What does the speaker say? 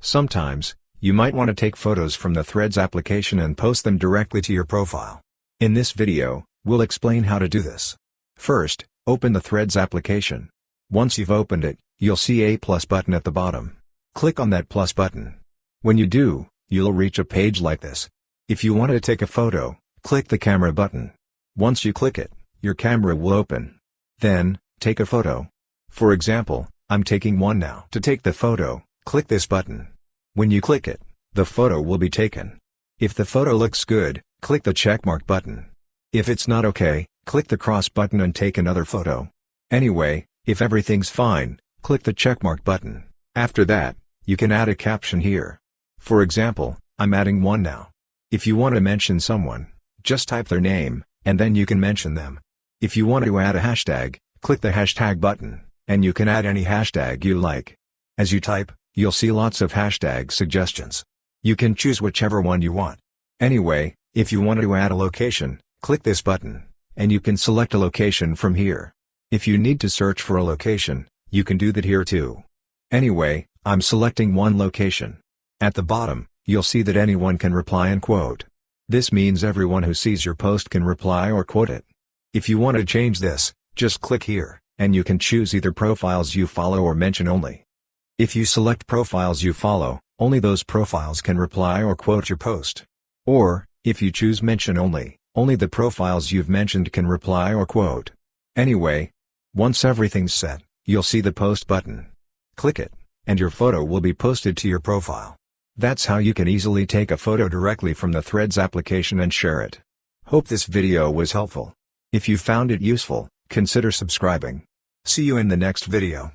Sometimes, you might want to take photos from the Threads application and post them directly to your profile. In this video, we'll explain how to do this. First, open the Threads application. Once you've opened it, you'll see a plus button at the bottom. Click on that plus button. When you do, you'll reach a page like this. If you want to take a photo, click the camera button. Once you click it, your camera will open. Then, take a photo. For example, I'm taking one now. To take the photo, click this button. When you click it, the photo will be taken. If the photo looks good, click the checkmark button. If it's not okay, click the cross button and take another photo. Anyway, if everything's fine, click the checkmark button. After that, you can add a caption here. For example, I'm adding one now. If you want to mention someone, just type their name, and then you can mention them. If you want to add a hashtag, click the hashtag button, and you can add any hashtag you like. As you type, you'll see lots of hashtag suggestions. You can choose whichever one you want. Anyway, if you want to add a location, click this button, and you can select a location from here. If you need to search for a location, you can do that here too. Anyway, I'm selecting one location. At the bottom, you'll see that anyone can reply and quote. This means everyone who sees your post can reply or quote it. If you want to change this, just click here, and you can choose either profiles you follow or mention only. If you select profiles you follow, only those profiles can reply or quote your post. Or, if you choose mention only the profiles you've mentioned can reply or quote. Anyway, once everything's set, you'll see the post button. Click it, and your photo will be posted to your profile. That's how you can easily take a photo directly from the Threads application and share it. Hope this video was helpful. If you found it useful, consider subscribing. See you in the next video.